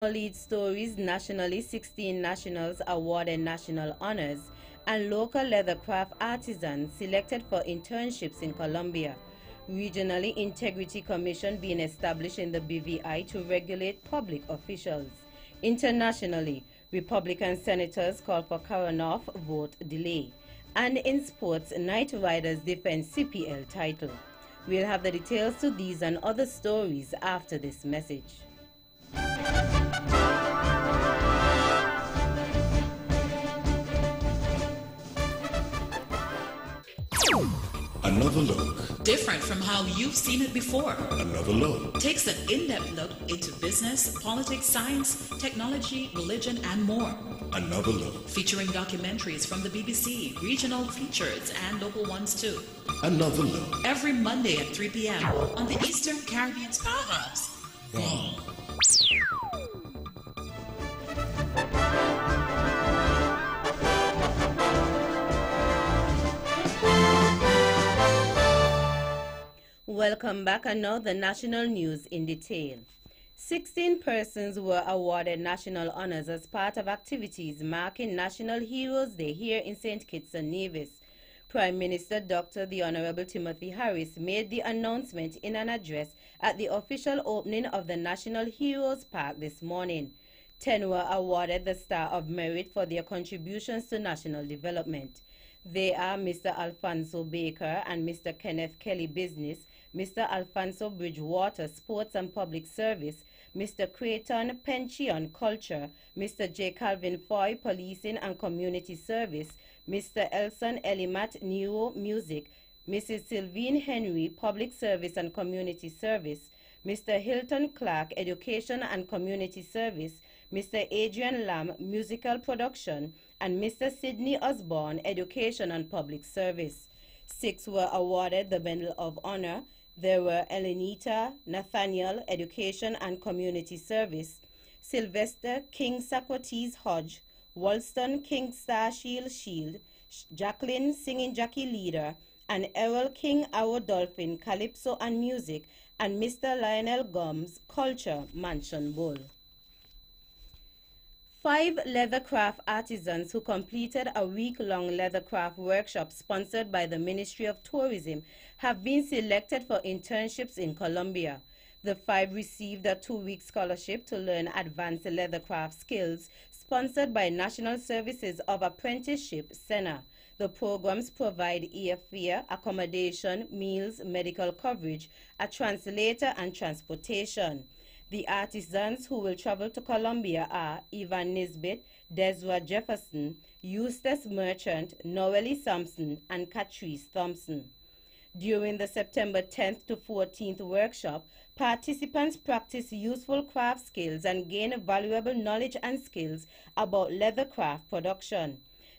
Lead stories nationally, 16 nationals awarded national honors, and local leathercraft artisans selected for internships in Colombia. Regionally, Integrity Commission being established in the BVI to regulate public officials. Internationally, Republican senators call for Kavanaugh vote delay. And in sports, Knight Riders defend CPL title. We'll have the details to these and other stories after this message. Another look. Different from how you've seen it before. Another look. Takes an in-depth look into business, politics, science, technology, religion, and more. Another look. Featuring documentaries from the BBC, regional features, and local ones too. Another look. Every Monday at 3 p.m. on the Eastern Caribbean's Powerhouse. Wow. Welcome back, and now the national news in detail. 16 persons were awarded national honors as part of activities marking National Heroes Day here in St. Kitts and Nevis. Prime Minister Dr. the Honorable Timothy Harris made the announcement in an address at the official opening of the National Heroes Park this morning. 10 were awarded the Star of Merit for their contributions to national development. They are Mr. Alfonso Baker and Mr. Kenneth Kelly Business, Mr. Alfonso Bridgewater Sports and Public Service, Mr. Creighton Pension Culture, Mr. J. Calvin Foy Policing and Community Service, Mr. Elson Elimat Neuro Music, Mrs. Sylvine Henry Public Service and Community Service, Mr. Hilton Clark Education and Community Service, Mr. Adrian Lamb Musical Production, and Mr. Sidney Osborne Education and Public Service. 6 were awarded the Medal of Honor. There were Elenita Nathaniel Education and Community Service, Sylvester King Socrates Hodge, Wolston King Shield, Jacqueline Singing Jackie Leader, and Errol King Our Dolphin Calypso and Music, and Mr. Lionel Gums Culture Mansion Bowl. 5 leathercraft artisans who completed a week-long leathercraft workshop sponsored by the Ministry of Tourism have been selected for internships in Colombia. The 5 received a 2-week scholarship to learn advanced leathercraft skills sponsored by National Services of Apprenticeship, SENA. The programs provide airfare, accommodation, meals, medical coverage, a translator, and transportation. The artisans who will travel to Colombia are Ivan Nisbet, Desra Jefferson, Eustace Merchant, Noelle Sampson, and Catrice Thompson. During the September 10th to 14th workshop, participants practice useful craft skills and gain valuable knowledge and skills about leathercraft production.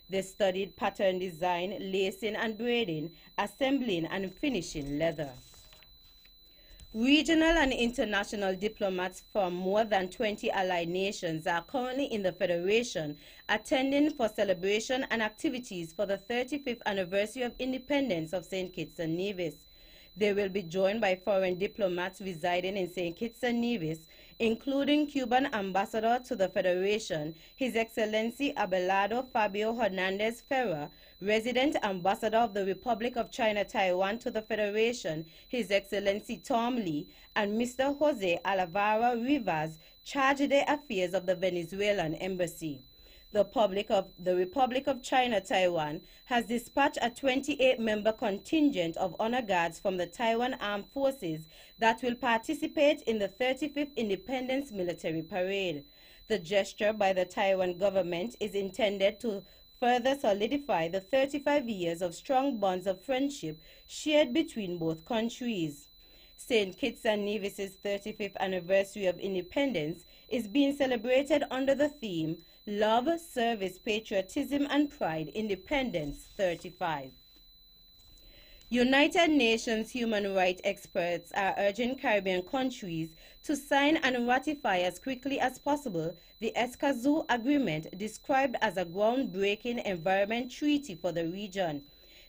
They studied pattern design, lacing and braiding, assembling and finishing leather. Regional and international diplomats from more than 20 allied nations are currently in the Federation attending for celebration and activities for the 35th anniversary of independence of St. Kitts and Nevis. They will be joined by foreign diplomats residing in St. Kitts and Nevis, including Cuban Ambassador to the Federation, His Excellency Abelardo Fabio Hernandez Ferrer, Resident Ambassador of the Republic of China Taiwan to the Federation, His Excellency Tom Lee, and Mr. Jose Alavara Rivas, Charge d'Affaires of the Venezuelan Embassy. The Republic of China Taiwan has dispatched a 28-member contingent of honor guards from the Taiwan Armed Forces that will participate in the 35th Independence Military Parade. The gesture by the Taiwan government is intended to further solidify the 35 years of strong bonds of friendship shared between both countries. St. Kitts and Nevis's 35th anniversary of independence is being celebrated under the theme Love, Service, Patriotism and Pride, Independence 35. United Nations human rights experts are urging Caribbean countries to sign and ratify as quickly as possible the Escazú Agreement, described as a groundbreaking environment treaty for the region.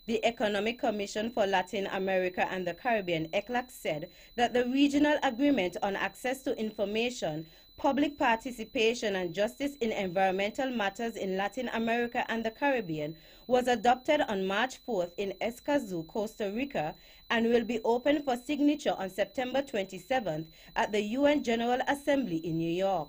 The Economic Commission for Latin America and the Caribbean, ECLAC, said that the regional agreement on access to information, Public Participation and Justice in Environmental Matters in Latin America and the Caribbean, was adopted on March 4th in Escazú, Costa Rica, and will be open for signature on September 27th at the UN General Assembly in New York.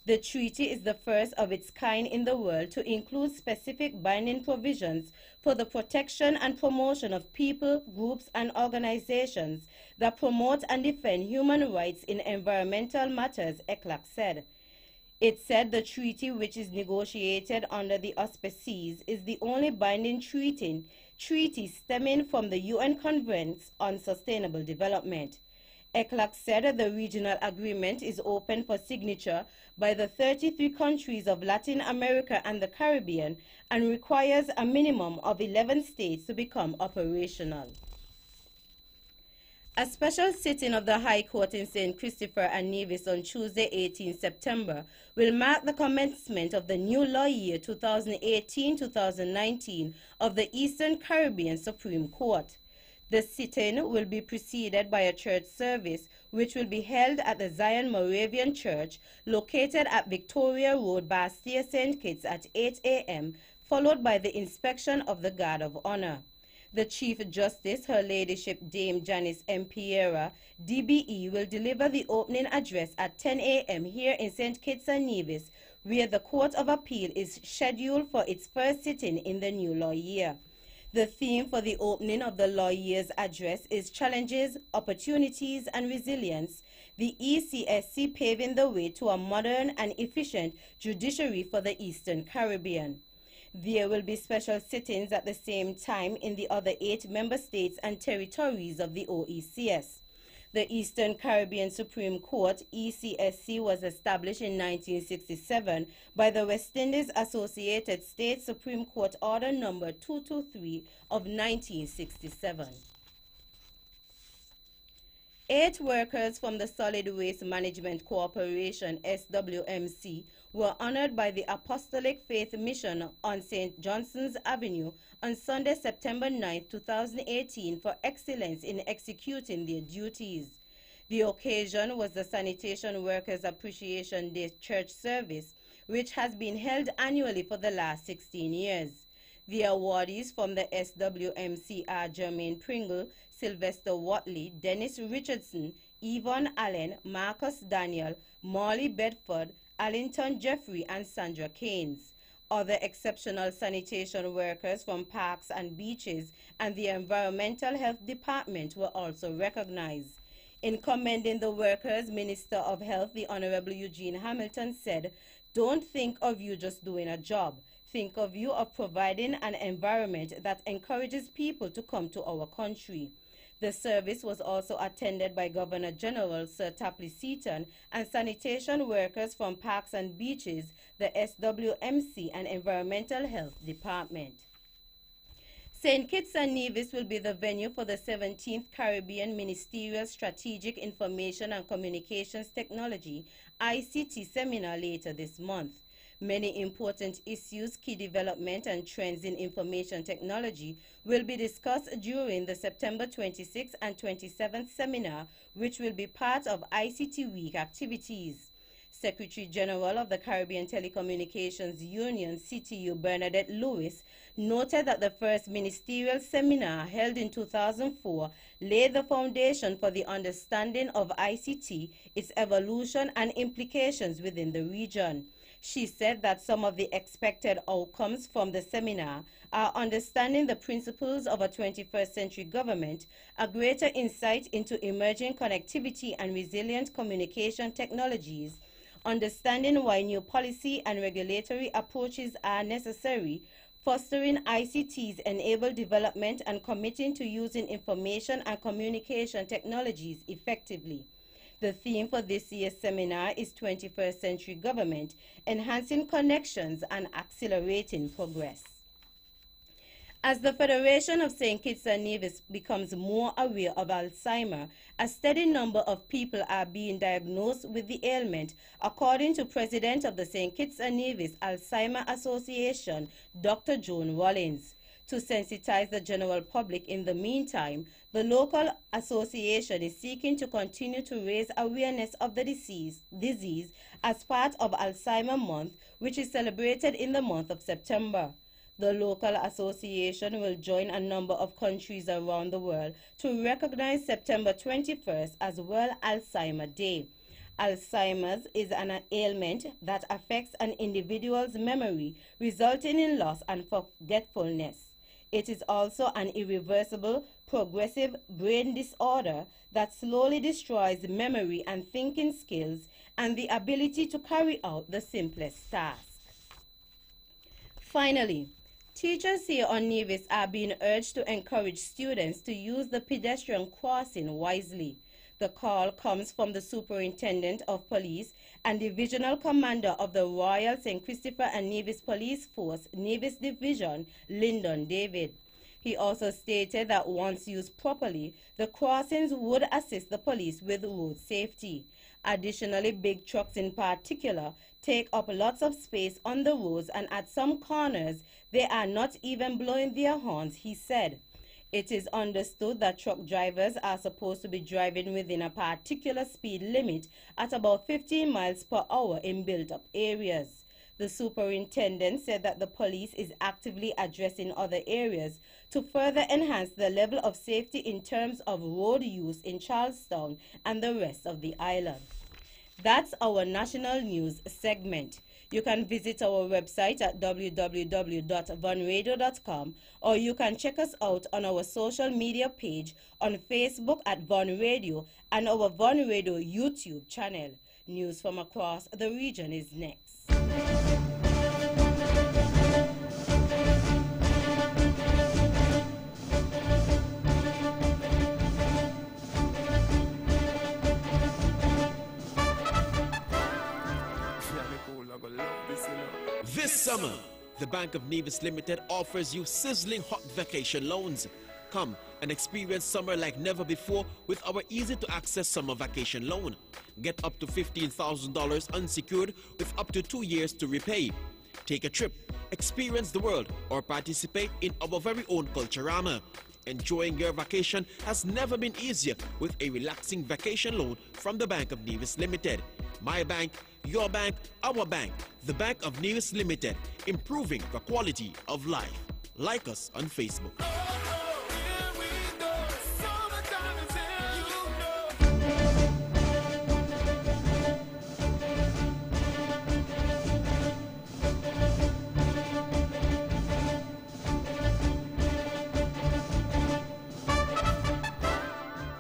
The treaty is the first of its kind in the world to include specific binding provisions for the protection and promotion of people, groups, and organizations that promote and defend human rights in environmental matters, ECLAC said. It said the treaty, which is negotiated under the auspices, is the only binding treaty stemming from the UN Conference on Sustainable Development. ECLAC said the regional agreement is open for signature by the 33 countries of Latin America and the Caribbean and requires a minimum of 11 states to become operational. A special sitting of the High Court in St. Christopher and Nevis on Tuesday, 18 September, will mark the commencement of the new law year 2018-2019 of the Eastern Caribbean Supreme Court. The sitting will be preceded by a church service, which will be held at the Zion Moravian Church, located at Victoria Road, Bastia, St. Kitts at 8 a.m., followed by the inspection of the Guard of Honor. The Chief Justice, Her Ladyship Dame Janice M. Piera, DBE, will deliver the opening address at 10 a.m. here in St. Kitts and Nevis, where the Court of Appeal is scheduled for its first sitting in the new law year. The theme for the opening of the law year's address is Challenges, Opportunities, and Resilience, the ECSC paving the way to a modern and efficient judiciary for the Eastern Caribbean. There will be special sittings at the same time in the other 8 member states and territories of the OECS. The Eastern Caribbean Supreme Court, ECSC, was established in 1967 by the West Indies Associated States Supreme Court Order Number 223 of 1967. 8 workers from the Solid Waste Management Corporation, SWMC, were honored by the Apostolic Faith Mission on St. Johnson's Avenue on Sunday, September 9, 2018, for excellence in executing their duties. The occasion was the Sanitation Workers Appreciation Day church service, which has been held annually for the last 16 years. The awardees from the SWMC are Jermaine Pringle, Sylvester Watley, Dennis Richardson, Yvonne Allen, Marcus Daniel, Molly Bedford, Allington Jeffrey, and Sandra Keynes. Other exceptional sanitation workers from Parks and Beaches and the Environmental Health Department were also recognized. In commending the workers, Minister of Health, the Honorable Eugene Hamilton, said, "Don't think of you just doing a job. Think of you of providing an environment that encourages people to come to our country." The service was also attended by Governor General Sir Tapley Seaton and sanitation workers from Parks and Beaches, the SWMC, and Environmental Health Department. St. Kitts and Nevis will be the venue for the 17th Caribbean Ministerial Strategic Information and Communications Technology ICT seminar later this month. Many important issues, key development, and trends in information technology will be discussed during the September 26th and 27th seminar, which will be part of ICT Week activities. Secretary General of the Caribbean Telecommunications Union, CTU, Bernadette Lewis, noted that the first ministerial seminar held in 2004 laid the foundation for the understanding of ICT, its evolution, and implications within the region. She said that some of the expected outcomes from the seminar are understanding the principles of a 21st century government, a greater insight into emerging connectivity and resilient communication technologies, understanding why new policy and regulatory approaches are necessary, fostering ICT's enabled development, and committing to using information and communication technologies effectively. The theme for this year's seminar is 21st Century Government, Enhancing Connections and Accelerating Progress. As the Federation of St. Kitts and Nevis becomes more aware of Alzheimer's, a steady number of people are being diagnosed with the ailment, according to President of the St. Kitts and Nevis Alzheimer's Association, Dr. Joan Rollins. To sensitize the general public in the meantime, the local association is seeking to continue to raise awareness of the disease as part of Alzheimer Month, which is celebrated in the month of September. The local association will join a number of countries around the world to recognize September 21st as World Alzheimer Day. Alzheimer's is an ailment that affects an individual's memory, resulting in loss and forgetfulness. It is also an irreversible, progressive brain disorder that slowly destroys memory and thinking skills and the ability to carry out the simplest task. Finally, teachers here on Nevis are being urged to encourage students to use the pedestrian crossing wisely. The call comes from the Superintendent of Police and Divisional Commander of the Royal St. Christopher and Nevis Police Force, Nevis Division, Lyndon David. He also stated that once used properly, the crossings would assist the police with road safety. Additionally, big trucks in particular take up lots of space on the roads, and at some corners, they are not even blowing their horns, he said. It is understood that truck drivers are supposed to be driving within a particular speed limit at about 15 miles per hour in built-up areas. The superintendent said that the police is actively addressing other areas to further enhance the level of safety in terms of road use in Charlestown and the rest of the island. That's our national news segment. You can visit our website at www.vonradio.com, or you can check us out on our social media page on Facebook at Von Radio and our Von Radio YouTube channel. News from across the region is next. This summer, the Bank of Nevis Limited offers you sizzling hot vacation loans. Come and experience summer like never before with our easy-to-access summer vacation loan. Get up to $15,000 unsecured with up to 2 years to repay. Take a trip, experience the world, or participate in our very own Culturama. Enjoying your vacation has never been easier with a relaxing vacation loan from the Bank of Nevis Limited. My bank, your bank, our bank, the Bank of Nevis Limited, improving the quality of life. Like us on Facebook.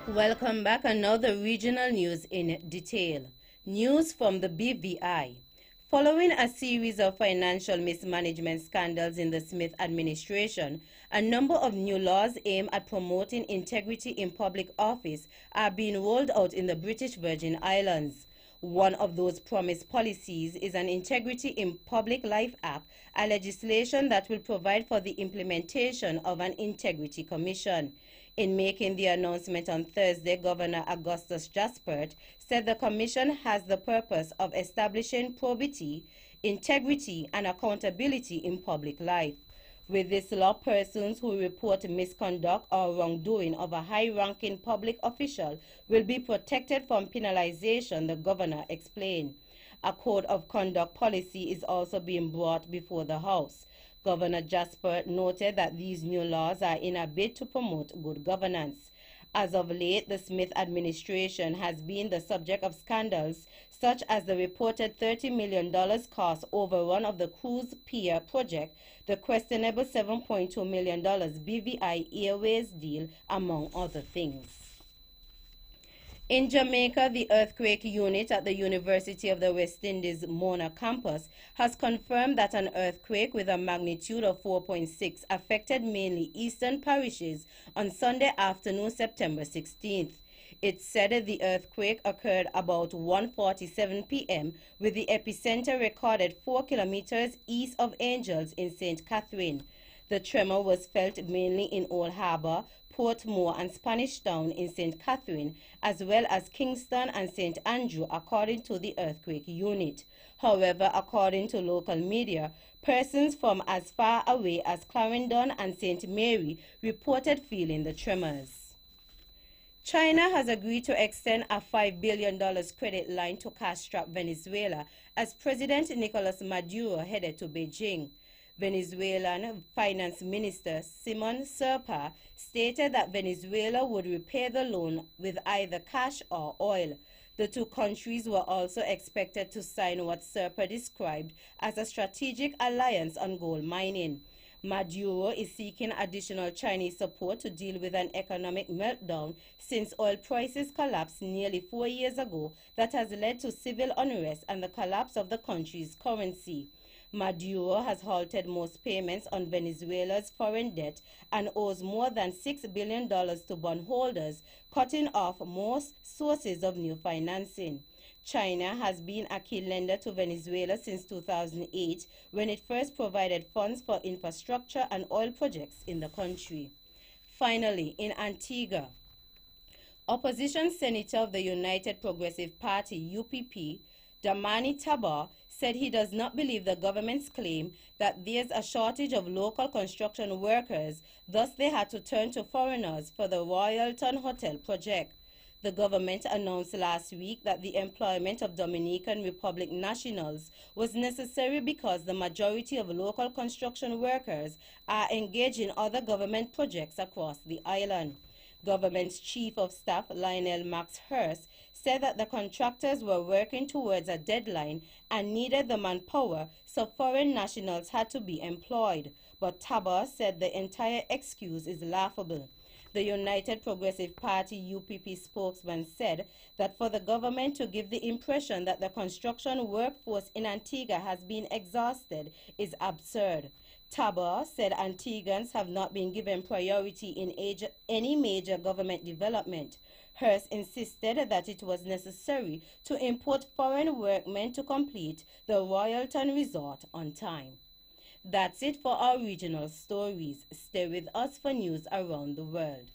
Welcome back, and now the regional news in detail. News from the BVI. Following a series of financial mismanagement scandals in the Smith administration, a number of new laws aimed at promoting integrity in public office are being rolled out in the British Virgin Islands. One of those promised policies is an Integrity in Public Life Act, a legislation that will provide for the implementation of an Integrity Commission. In making the announcement on Thursday, Governor Augustus Jaspert said the commission has the purpose of establishing probity, integrity, and accountability in public life. With this law, persons who report misconduct or wrongdoing of a high-ranking public official will be protected from penalization, the governor explained. A code of conduct policy is also being brought before the House. Governor Jasper noted that these new laws are in a bid to promote good governance. As of late, the Smith administration has been the subject of scandals such as the reported $30 million cost overrun of the Cruise Pier project, the questionable $7.2 million BVI Airways deal, among other things. In Jamaica, the earthquake unit at the University of the West Indies Mona campus has confirmed that an earthquake with a magnitude of 4.6 affected mainly eastern parishes on Sunday afternoon, September 16th. It said the earthquake occurred about 1:47 p.m. with the epicenter recorded 4 kilometers east of Angels in St. Catherine. The tremor was felt mainly in Old Harbour, Portmore and Spanish Town in St. Catherine, as well as Kingston and St. Andrew, according to the earthquake unit. However, according to local media, Persons from as far away as Clarendon and St. Mary reported feeling the tremors. China has agreed to extend a $5 billion credit line to cash-strapped Venezuela as President Nicolas Maduro headed to Beijing. Venezuelan Finance Minister Simon Serpa stated that Venezuela would repay the loan with either cash or oil. The two countries were also expected to sign what Serpa described as a strategic alliance on gold mining. Maduro is seeking additional Chinese support to deal with an economic meltdown since oil prices collapsed nearly 4 years ago that has led to civil unrest and the collapse of the country's currency. Maduro has halted most payments on Venezuela's foreign debt and owes more than $6 billion to bondholders, cutting off most sources of new financing. China has been a key lender to Venezuela since 2008, when it first provided funds for infrastructure and oil projects in the country. Finally, in Antigua, opposition senator of the United Progressive Party, UPP, Dramani Tabar, said he does not believe the government's claim that there's a shortage of local construction workers, thus they had to turn to foreigners for the Royalton Hotel project. The government announced last week that the employment of Dominican Republic nationals was necessary because the majority of local construction workers are engaged in other government projects across the island. Government's Chief of Staff Lionel Max Hurst said that the contractors were working towards a deadline and needed the manpower, so foreign nationals had to be employed. But Tabar said the entire excuse is laughable. The United Progressive Party UPP spokesman said that for the government to give the impression that the construction workforce in Antigua has been exhausted is absurd. Tabar said Antiguans have not been given priority in any major government development. Hurst insisted that it was necessary to import foreign workmen to complete the Royalton Resort on time. That's it for our regional stories. Stay with us for news around the world.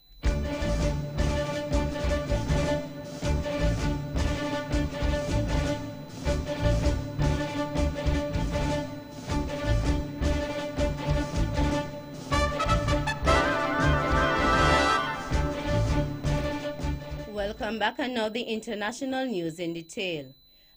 Welcome back, and now the international news in detail.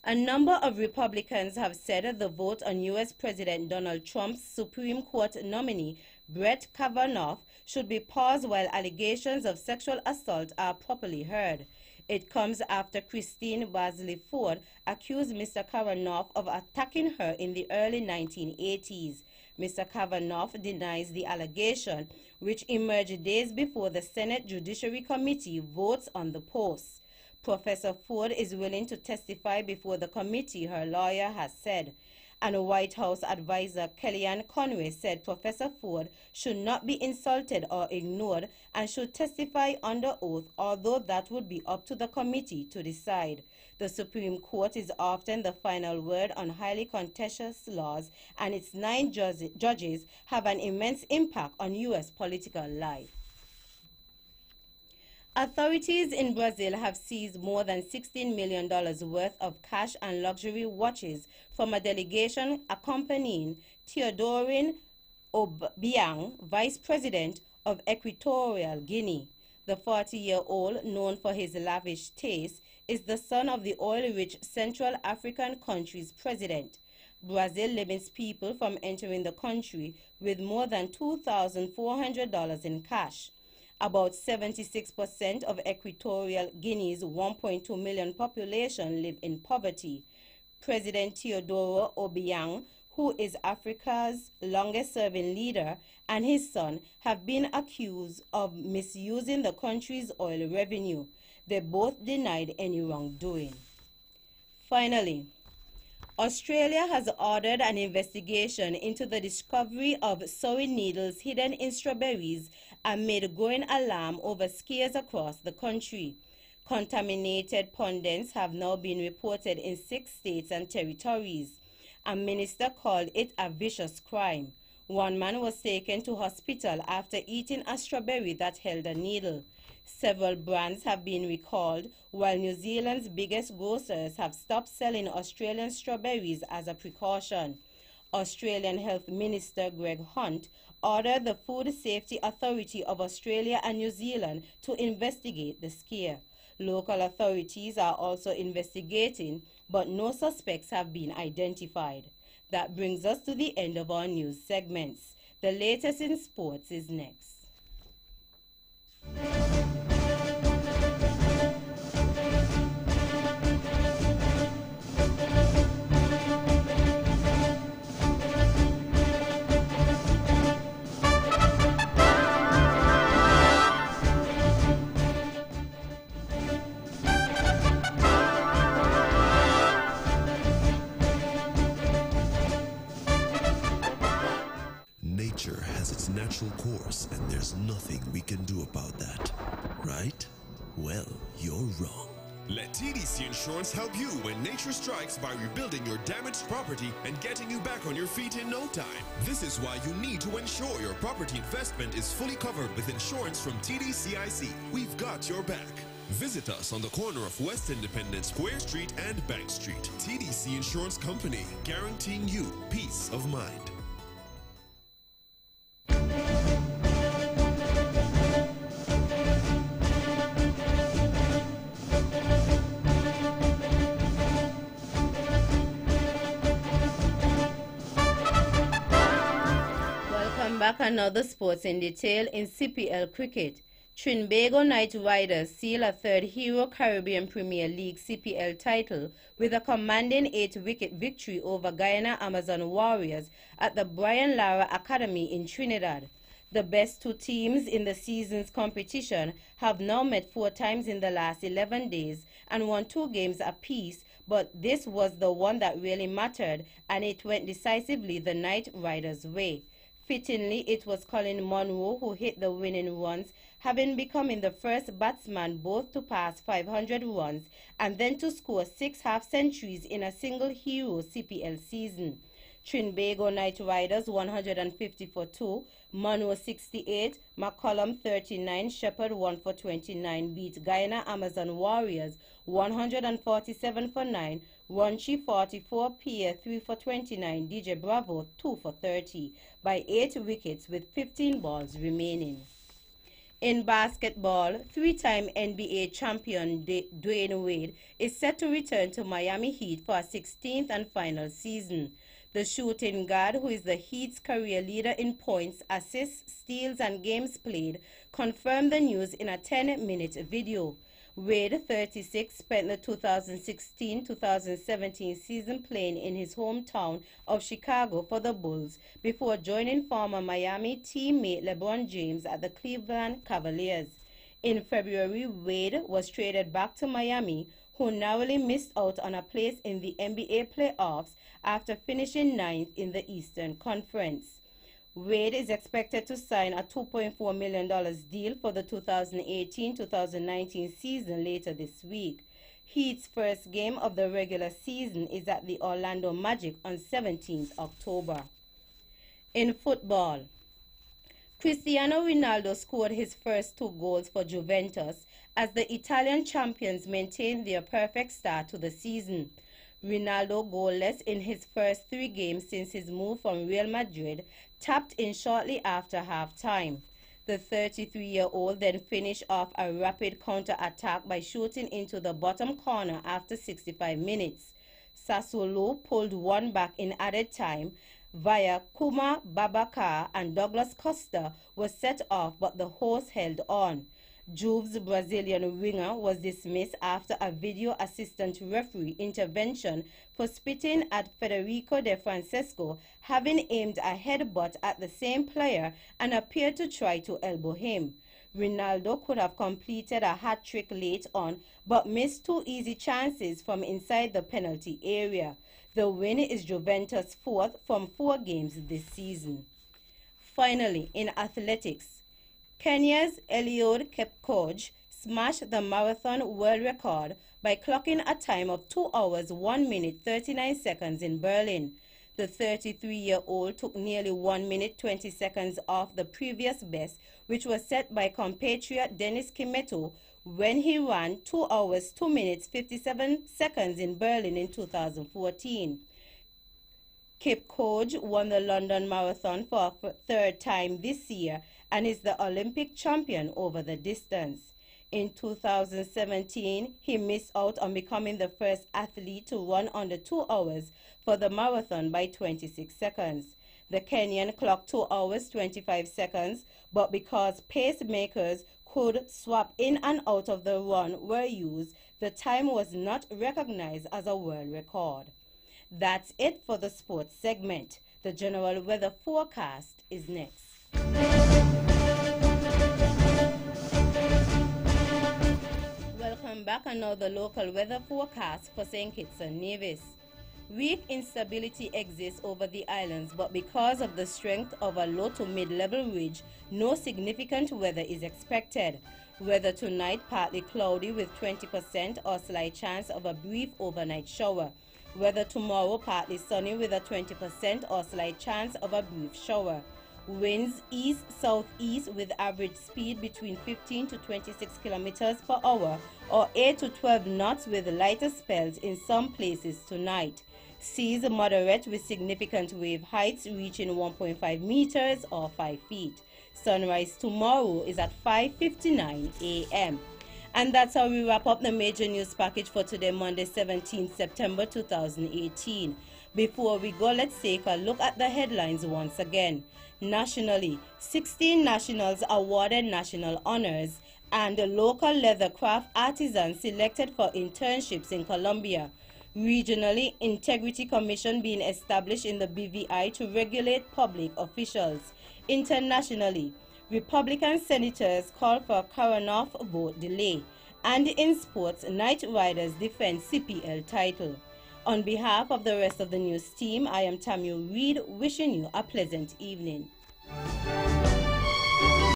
A number of Republicans have said the vote on U.S. President Donald Trump's Supreme Court nominee Brett Kavanaugh should be paused while allegations of sexual assault are properly heard. It comes after Christine Blasey Ford accused Mr. Kavanaugh of attacking her in the early 1980s. Mr. Kavanaugh denies the allegation, which emerged days before the Senate Judiciary Committee votes on the post. Professor Ford is willing to testify before the committee, her lawyer has said. And White House advisor Kellyanne Conway said Professor Ford should not be insulted or ignored and should testify under oath, although that would be up to the committee to decide. The Supreme Court is often the final word on highly contentious laws, and its 9 judges have an immense impact on U.S. political life. Authorities in Brazil have seized more than $16 million worth of cash and luxury watches from a delegation accompanying Teodoro Obiang, Vice President of Equatorial Guinea. The 40-year-old, known for his lavish taste, is the son of the oil-rich Central African country's president. Brazil limits people from entering the country with more than $2,400 in cash. About 76% of Equatorial Guinea's 1.2 million population live in poverty. President Teodoro Obiang, who is Africa's longest-serving leader, and his son have been accused of misusing the country's oil revenue. They both denied any wrongdoing. Finally, Australia has ordered an investigation into the discovery of sewing needles hidden in strawberries amid growing alarm over scares across the country. Contaminated pondents have now been reported in 6 states and territories. A minister called it a vicious crime. One man was taken to hospital after eating a strawberry that held a needle. Several brands have been recalled, while New Zealand's biggest grocers have stopped selling Australian strawberries as a precaution. Australian Health Minister Greg Hunt ordered the Food Safety Authority of Australia and New Zealand to investigate the scare. Local authorities are also investigating, but no suspects have been identified. That brings us to the end of our news segments. The latest in sports is next. Nature has its natural course, and there's nothing we can do about that. Right? Well, you're wrong. Let TDC Insurance help you when nature strikes by rebuilding your damaged property and getting you back on your feet in no time. This is why you need to ensure your property investment is fully covered with insurance from TDCIC. We've got your back. Visit us on the corner of West Independence, Square Street and Bank Street. TDC Insurance Company, guaranteeing you peace of mind. Back another sports in detail in CPL cricket. Trinbago Knight Riders seal a third Hero Caribbean Premier League CPL title with a commanding 8-wicket victory over Guyana Amazon Warriors at the Brian Lara Academy in Trinidad. The best two teams in the season's competition have now met 4 times in the last 11 days and won 2 games apiece, but this was the one that really mattered, and it went decisively the Knight Riders' way. Fittingly, it was Colin Monroe who hit the winning runs, having become the first batsman both to pass 500 runs and then to score 6 half-centuries in a single Hero CPL season. Trinbago Knight Riders 150 for 2, Monroe 68, McCollum 39, Shepherd 1 for 29 beat Guyana Amazon Warriors 147 for 9, Ronchi 44, Pierre 3 for 29, DJ Bravo 2 for 30 by 8 wickets with 15 balls remaining. In basketball, 3-time NBA champion Dwayne Wade is set to return to Miami Heat for a 16th and final season. The shooting guard, who is the Heat's career leader in points, assists, steals, and games played, confirmed the news in a 10-minute video. Wade, 36, spent the 2016-2017 season playing in his hometown of Chicago for the Bulls before joining former Miami teammate LeBron James at the Cleveland Cavaliers. In February, Wade was traded back to Miami, who narrowly missed out on a place in the NBA playoffs after finishing 9th in the Eastern Conference. Wade is expected to sign a $2.4 million deal for the 2018-2019 season later this week. Heat's first game of the regular season is at the Orlando Magic on 17th October. In football, Cristiano Ronaldo scored his first 2 goals for Juventus as the Italian champions maintained their perfect start to the season. Ronaldo, goalless in his first 3 games since his move from Real Madrid, tapped in shortly after half-time. The 33-year-old then finished off a rapid counter-attack by shooting into the bottom corner after 65 minutes. Sassuolo pulled one back in added time via Kuma Babacar, and Douglas Costa was set off, but the hosts held on. Juve's Brazilian winger was dismissed after a video assistant referee intervention for spitting at Federico De Francesco, having aimed a headbutt at the same player and appeared to try to elbow him. Ronaldo could have completed a hat-trick late on, but missed 2 easy chances from inside the penalty area. The win is Juventus' 4th from 4 games this season. Finally, in athletics, Kenya's Eliud Kipchoge smashed the marathon world record by clocking a time of 2 hours, 1 minute, 39 seconds in Berlin. The 33-year-old took nearly 1 minute, 20 seconds off the previous best, which was set by compatriot Dennis Kimetto when he ran 2 hours, 2 minutes, 57 seconds in Berlin in 2014. Kipchoge won the London Marathon for a third time this year and is the Olympic champion over the distance. In 2017, he missed out on becoming the first athlete to run under 2 hours for the marathon by 26 seconds. The Kenyan clocked 2 hours 25 seconds, but because pacemakers could swap in and out of the run were used, the time was not recognized as a world record. That's it for the sports segment. The general weather forecast is next. Welcome back, and now the local weather forecast for St. Kitts and Nevis. Weak instability exists over the islands, but because of the strength of a low to mid-level ridge, no significant weather is expected. Weather tonight partly cloudy with 20% or slight chance of a brief overnight shower. Weather tomorrow partly sunny with a 20% or slight chance of a brief shower. Winds east-southeast with average speed between 15 to 26 kilometers per hour or 8 to 12 knots with lighter spells in some places tonight. Seas moderate with significant wave heights reaching 1.5 meters or 5 feet. Sunrise tomorrow is at 5:59 a.m. And that's how we wrap up the major news package for today, Monday, 17th September 2018. Before we go, let's take a look at the headlines once again. Nationally, 16 nationals awarded national honors and local leather craft artisans selected for internships in Colombia. Regionally, Integrity Commission being established in the BVI to regulate public officials. Internationally, Republican senators call for Kavanaugh vote delay. And in sports, Knight Riders defend CPL title. On behalf of the rest of the news team, I am Tammy Reed, wishing you a pleasant evening.